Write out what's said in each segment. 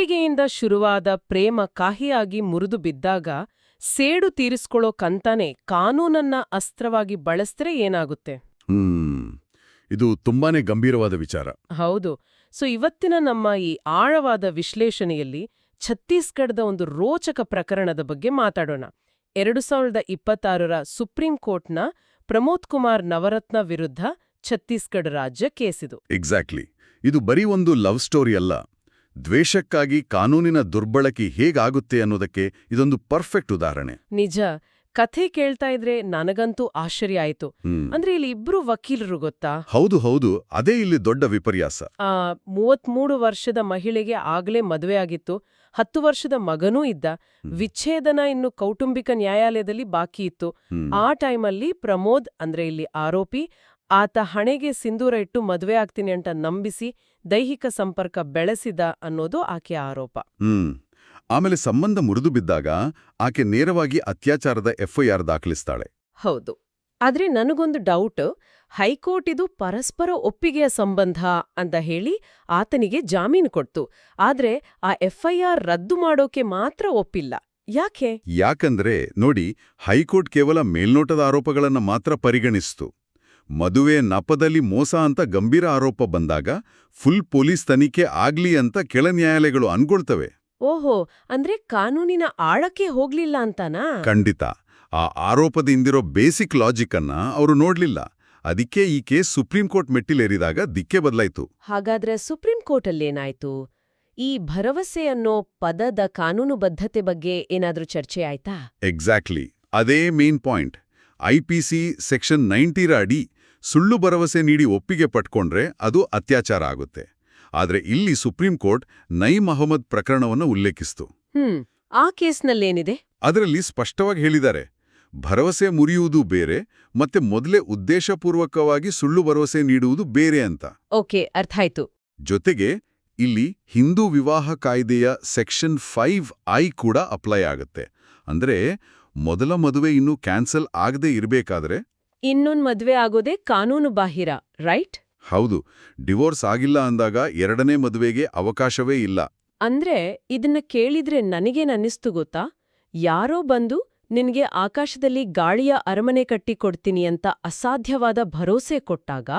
ಒಪ್ಪಿಗೆಯಿಂದ ಶುರುವಾದ ಪ್ರೇಮ ಕಾಹಿಯಾಗಿ ಮುರಿದು ಬಿದ್ದಾಗ ಸೇಡು ತೀರಿಸ್ಕೊಳ್ಳೋಕಂತಾನೆ ಕಾನೂನನ್ನ ಅಸ್ತ್ರವಾಗಿ ಬಳಸಿದ್ರೆ ಏನಾಗುತ್ತೆ? ಇದು ತುಂಬಾನೇ ಗಂಭೀರವಾದ ವಿಚಾರ. ಹೌದು. ಇವತ್ತಿನ ನಮ್ಮ ಈ ಆಳವಾದ ವಿಶ್ಲೇಷಣೆಯಲ್ಲಿ ಛತ್ತೀಸ್ಗಢದ ಒಂದು ರೋಚಕ ಪ್ರಕರಣದ ಬಗ್ಗೆ ಮಾತಾಡೋಣ. 2026ರ ಸುಪ್ರೀಂ ಕೋರ್ಟ್ನ ಪ್ರಮೋದ್ ಕುಮಾರ್ ನವರತ್ನ ವಿರುದ್ಧ ಛತ್ತೀಸ್ಗಢ ರಾಜ್ಯ ಕೇಸಿದು. ಎಕ್ಸಾಕ್ಟ್ಲಿ. ಇದು ಬರೀ ಒಂದು ಲವ್ ಸ್ಟೋರಿ ಅಲ್ಲ. ದ್ವೇಷಕ್ಕಾಗಿ ಕಾನೂನಿನ ದುರ್ಬಳಕೆ ಹೇಗಾಗುತ್ತೆ ಅನ್ನೋದಕ್ಕೆ ಇದೊಂದು ಪರ್ಫೆಕ್ಟ್ ಉದಾಹರಣೆ. ನಿಜ. ಕಥೆ ಕೇಳ್ತಾ ಇದ್ರೆ ನನಗಂತೂ ಆಶ್ಚರ್ಯ ಆಯ್ತು. ಅಂದ್ರೆ ಇಲ್ಲಿ ಇಬ್ರು ವಕೀಲರು ಗೊತ್ತಾ? ಹೌದು, ಅದೇ ಇಲ್ಲಿ ದೊಡ್ಡ ವಿಪರ್ಯಾಸ. 33 ವರ್ಷದ ಮಹಿಳೆಗೆ ಆಗ್ಲೇ ಮದುವೆ ಆಗಿತ್ತು, 10 ವರ್ಷದ ಮಗನೂ ಇದ್ದ. ವಿಚ್ಛೇದನ ಇನ್ನು ಕೌಟುಂಬಿಕ ನ್ಯಾಯಾಲಯದಲ್ಲಿ ಬಾಕಿ ಇತ್ತು. ಆ ಟೈಮಲ್ಲಿ ಪ್ರಮೋದ್ ಅಂದ್ರೆ ಇಲ್ಲಿ ಆರೋಪಿ, ಆತ ಹಣೆಗೆ ಸಿಂಧೂರ ಇಟ್ಟು ಮದುವೆ ಆಗ್ತೀನಿ ಅಂತ ನಂಬಿಸಿ ದೈಹಿಕ ಸಂಪರ್ಕ ಬೆಳೆಸಿದ ಅನ್ನೋದು ಆಕೆಯ ಆರೋಪ. ಆಮೇಲೆ ಸಂಬಂಧ ಮುರಿದು ಬಿದ್ದಾಗ ಆಕೆ ನೇರವಾಗಿ ಅತ್ಯಾಚಾರದ ಎಫ್ಐಆರ್ ದಾಖಲಿಸ್ತಾಳೆ. ಹೌದು. ಆದ್ರೆ ನನಗೊಂದು ಡೌಟ್. ಹೈಕೋರ್ಟ್ ಇದು ಪರಸ್ಪರ ಒಪ್ಪಿಗೆಯ ಸಂಬಂಧ ಅಂತ ಹೇಳಿ ಆತನಿಗೆ ಜಾಮೀನು ಕೊಡ್ತು. ಆದ್ರೆ ಆ ಎಫ್ಐಆರ್ ರದ್ದು ಮಾಡೋಕೆ ಮಾತ್ರ ಒಪ್ಪಿಲ್ಲ. ಯಾಕೆ? ಯಾಕಂದ್ರೆ ನೋಡಿ, ಹೈಕೋರ್ಟ್ ಕೇವಲ ಮೇಲ್ನೋಟದ ಆರೋಪಗಳನ್ನ ಮಾತ್ರ ಪರಿಗಣಿಸ್ತು. ಮದುವೆ ನಪದಲ್ಲಿ ಮೋಸ ಅಂತ ಗಂಭೀರ ಆರೋಪ ಬಂದಾಗ ಫುಲ್ ಪೊಲೀಸ್ ತನಿಖೆ ಆಗ್ಲಿ ಅಂತ ಕೆಳ ನ್ಯಾಯಾಲಯಗಳು ಅನ್ಕೊಳ್ತವೆ. ಓಹೋ, ಅಂದ್ರೆ ಕಾನೂನಿನ ಆಳಕ್ಕೆ ಹೋಗ್ಲಿಲ್ಲ ಅಂತಾನಾ? ಖಂಡಿತ. ಆ ಆರೋಪದ ಹಿಂದಿರೋ ಬೇಸಿಕ್ ಲಾಜಿಕ್ ಅನ್ನ ಅವರು ನೋಡ್ಲಿಲ್ಲ. ಅದಕ್ಕೆ ಈ ಕೇಸ್ ಸುಪ್ರೀಂ ಕೋರ್ಟ್ ಮೆಟ್ಟಿಲೇರಿದಾಗ ದಿಕ್ಕೆ ಬದಲಾಯ್ತು. ಹಾಗಾದ್ರೆ ಸುಪ್ರೀಂ ಕೋರ್ಟಲ್ಲೇನಾಯ್ತು? ಈ ಭರವಸೆ ಅನ್ನೋ ಪದದ ಕಾನೂನುಬದ್ಧತೆ ಬಗ್ಗೆ ಏನಾದ್ರೂ ಚರ್ಚೆ ಆಯ್ತಾ? ಎಕ್ಸಾಕ್ಟ್ಲಿ. ಅದೇ ಮೇನ್ ಪಾಯಿಂಟ್. ಐಪಿಸಿ ಸೆಕ್ಷನ್ 90ರ ಅಡಿ ಸುಳ್ಳು ಭರವಸೆ ನೀಡಿ ಒಪ್ಪಿಗೆ ಪಟ್ಕೊಂಡ್ರೆ ಅದು ಅತ್ಯಾಚಾರ ಆಗುತ್ತೆ. ಆದ್ರೆ ಇಲ್ಲಿ ಸುಪ್ರೀಂ ಕೋರ್ಟ್ ನೈಮ್ ಅಹಮದ್ ಪ್ರಕರಣವನ್ನು ಉಲ್ಲೇಖಿಸ್ತು. ಆ ಕೇಸ್ನಲ್ಲೇನಿದೆ? ಅದರಲ್ಲಿ ಸ್ಪಷ್ಟವಾಗಿ ಹೇಳಿದ್ದಾರೆ, ಭರವಸೆ ಮುರಿಯುವುದು ಬೇರೆ ಮತ್ತೆ ಮೊದಲೇ ಉದ್ದೇಶಪೂರ್ವಕವಾಗಿ ಸುಳ್ಳು ಭರವಸೆ ನೀಡುವುದು ಬೇರೆ ಅಂತ. ಓಕೆ, ಅರ್ಥಾಯ್ತು. ಜೊತೆಗೆ ಇಲ್ಲಿ ಹಿಂದೂ ವಿವಾಹ ಕಾಯ್ದೆಯ ಸೆಕ್ಷನ್ 5I ಕೂಡ ಅಪ್ಲೈ ಆಗುತ್ತೆ. ಅಂದ್ರೆ ಮೊದಲ ಮದುವೆ ಇನ್ನೂ ಕ್ಯಾನ್ಸಲ್ ಆಗದೆ ಇರಬೇಕಾದ್ರೆ ಇನ್ನೊಂದು ಮದುವೆ ಆಗೋದೇ ಕಾನೂನು ಬಾಹಿರ, ರೈಟ್? ಹೌದು. ಡಿವೋರ್ಸ್ ಆಗಿಲ್ಲ ಅಂದಾಗ ಎರಡನೇ ಮದುವೆಗೆ ಅವಕಾಶವೇ ಇಲ್ಲ. ಅಂದ್ರೆ ಇದನ್ನ ಕೇಳಿದ್ರೆ ನನಗೇನನ್ನಿಸ್ತು ಗೊತ್ತಾ? ಯಾರೋ ಬಂದು ನಿನ್ಗೆ ಆಕಾಶದಲ್ಲಿ ಗಾಳಿಯ ಅರಮನೆ ಕಟ್ಟಿಕೊಡ್ತೀನಿ ಅಂತ ಅಸಾಧ್ಯವಾದ ಭರೋಸೆ ಕೊಟ್ಟಾಗ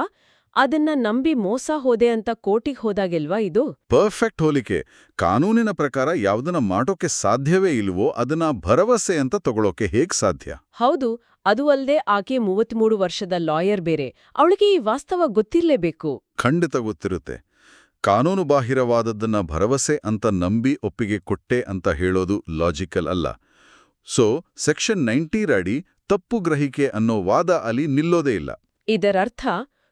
ಅದನ್ನ ನಂಬಿ ಮೋಸ ಹೋದೆ ಅಂತ ಕೋರ್ಟಿಗೆ ಹೋದಾಗೆಲ್ವಾ ಇದು? ಪರ್ಫೆಕ್ಟ್ ಹೋಲಿಕೆ. ಕಾನೂನಿನ ಪ್ರಕಾರ ಯಾವುದನ್ನ ಮಾಡೋಕೆ ಸಾಧ್ಯವೇ ಇಲ್ವೋ ಅದನ್ನ ಭರವಸೆ ಅಂತ ತಗೊಳ್ಳೋಕೆ ಹೇಗ್ ಸಾಧ್ಯ? ಹೌದು. ಅದು ಅಲ್ದೆ ಆಕೆ 33 ವರ್ಷದ ಲಾಯರ್ ಬೇರೆ. ಅವಳಿಗೆ ಈ ವಾಸ್ತವ ಗೊತ್ತಿರ್ಲೇಬೇಕು. ಖಂಡಿತ ಗೊತ್ತಿರುತ್ತೆ. ಕಾನೂನು ಬಾಹಿರವಾದದ್ದನ್ನ ಭರವಸೆ ಅಂತ ನಂಬಿ ಒಪ್ಪಿಗೆ ಕೊಟ್ಟೆ ಅಂತ ಹೇಳೋದು ಲಾಜಿಕಲ್ ಅಲ್ಲ. ಸೆಕ್ಷನ್ 90ರ ಅಡಿ ತಪ್ಪು ಗ್ರಹಿಕೆ ಅನ್ನೋ ವಾದ ಅಲ್ಲಿ ನಿಲ್ಲೋದೇ ಇಲ್ಲ. ಇದರರ್ಥ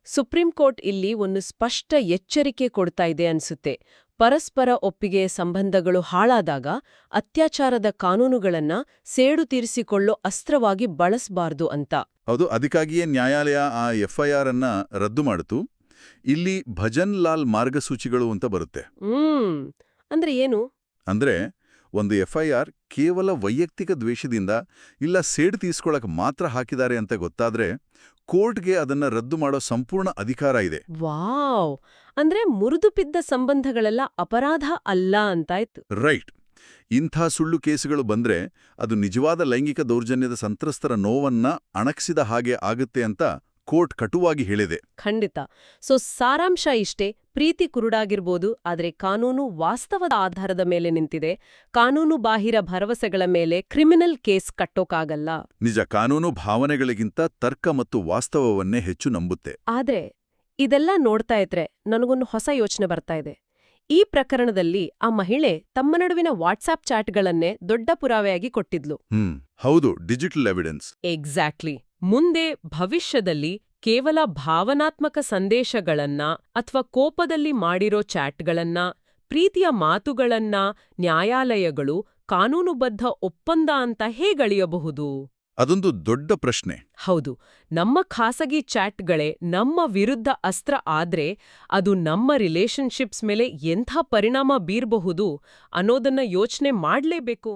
ಸುಪ್ರೀಂ ಕೋರ್ಟ್ ಇಲ್ಲಿ ಒಂದು ಸ್ಪಷ್ಟ ಎಚ್ಚರಿಕೆ ಕೊಡ್ತಾ ಇದೆ ಅನ್ಸುತ್ತೆ. ಪರಸ್ಪರ ಒಪ್ಪಿಗೆಯ ಸಂಬಂಧಗಳು ಹಾಳಾದಾಗ ಅತ್ಯಾಚಾರದ ಕಾನೂನುಗಳನ್ನ ಸೇಡು ತೀರಿಸಿಕೊಳ್ಳೋ ಅಸ್ತ್ರವಾಗಿ ಬಳಸಬಾರ್ದು ಅಂತ. ಹೌದು. ಅದಕ್ಕಾಗಿಯೇ ನ್ಯಾಯಾಲಯ ಆ ಎಫ್ಐಆರ್ ಅನ್ನ ರದ್ದು ಮಾಡಿತು. ಇಲ್ಲಿ ಭಜನ್ ಲಾಲ್ ಮಾರ್ಗಸೂಚಿಗಳು ಅಂತ ಬರುತ್ತೆ. ಅಂದ್ರೆ ಏನು? ಅಂದ್ರೆ ಒಂದು ಎಫ್ಐಆರ್ ಕೇವಲ ವೈಯಕ್ತಿಕ ದ್ವೇಷದಿಂದ ಇಲ್ಲ ಸೇಡು ತೀರಿಸ್ಕೊಳಕ್ ಮಾತ್ರ ಹಾಕಿದ್ದಾರೆ ಅಂತ ಗೊತ್ತಾದ್ರೆ ಕೋರ್ಟ್ಗೆ ಅದನ್ನ ರದ್ದು ಮಾಡೋ ಸಂಪೂರ್ಣ ಅಧಿಕಾರ ಇದೆ. ವಾವ್! ಅಂದ್ರೆ ಮುರಿದು ಬಿದ್ದ ಸಂಬಂಧಗಳೆಲ್ಲ ಅಪರಾಧ ಅಲ್ಲ ಅಂತಾಯ್ತು. ರೈಟ್. ಇಂಥ ಸುಳ್ಳು ಕೇಸುಗಳು ಬಂದ್ರೆ ಅದು ನಿಜವಾದ ಲೈಂಗಿಕ ದೌರ್ಜನ್ಯದ ಸಂತ್ರಸ್ತರ ನೋವನ್ನ ಅಣಕಿಸಿದ ಹಾಗೆ ಆಗುತ್ತೆ ಅಂತ ಕೋರ್ಟ್ ಕಟುವಾಗಿ ಹೇಳಿದೆ. ಖಂಡಿತ. ಸಾರಾಂಶ ಇಷ್ಟೇ. ಪ್ರೀತಿ ಕುರುಡಾಗಿರ್ಬೋದು, ಆದ್ರೆ ಕಾನೂನು ವಾಸ್ತವದ ಆಧಾರದ ಮೇಲೆ ನಿಂತಿದೆ. ಕಾನೂನು ಬಾಹಿರ ಭರವಸೆಗಳ ಮೇಲೆ ಕ್ರಿಮಿನಲ್ ಕೇಸ್ ಕಟ್ಟೋಕಾಗಲ್ಲ. ನಿಜ. ಕಾನೂನು ಭಾವನೆಗಳಿಗಿಂತ ತರ್ಕ ಮತ್ತು ವಾಸ್ತವವನ್ನೇ ಹೆಚ್ಚು ನಂಬುತ್ತೆ. ಆದ್ರೆ ಇದೆಲ್ಲ ನೋಡ್ತಾ ಇದ್ರೆ ನನಗೊಂದು ಹೊಸ ಯೋಚನೆ ಬರ್ತಾ ಇದೆ. ಈ ಪ್ರಕರಣದಲ್ಲಿ ಆ ಮಹಿಳೆ ತಮ್ಮ ನಡುವಿನ ವಾಟ್ಸ್ಆಪ್ ಚಾಟ್ಗಳನ್ನೇ ದೊಡ್ಡ ಪುರಾವೆಯಾಗಿ ಕೊಟ್ಟಿದ್ಲು. ಹೌದು, ಡಿಜಿಟಲ್ ಎವಿಡೆನ್ಸ್. ಎಕ್ಸಾಕ್ಟ್ಲಿ. ಮುಂದೆ ಭವಿಷ್ಯದಲ್ಲಿ ಕೇವಲ ಭಾವನಾತ್ಮಕ ಸಂದೇಶಗಳನ್ನ ಅಥವಾ ಕೋಪದಲ್ಲಿ ಮಾಡಿರೋ ಚಾಟ್ಗಳನ್ನ, ಪ್ರೀತಿಯ ಮಾತುಗಳನ್ನ ನ್ಯಾಯಾಲಯಗಳು ಕಾನೂನುಬದ್ಧ ಒಪ್ಪಂದ ಅಂತ ಹೇಗಳಿಯಬಹುದು? ಅದೊಂದು ದೊಡ್ಡ ಪ್ರಶ್ನೆ. ಹೌದು. ನಮ್ಮ ಖಾಸಗಿ ಚಾಟ್ಗಳೇ ನಮ್ಮ ವಿರುದ್ಧ ಅಸ್ತ್ರ ಆದ್ರೆ ಅದು ನಮ್ಮ ರಿಲೇಶನ್ಶಿಪ್ಸ್ ಮೇಲೆ ಎಂಥ ಪರಿಣಾಮ ಬೀರ್ಬಹುದು ಅನ್ನೋದನ್ನ ಯೋಚನೆ ಮಾಡ್ಲೇಬೇಕು.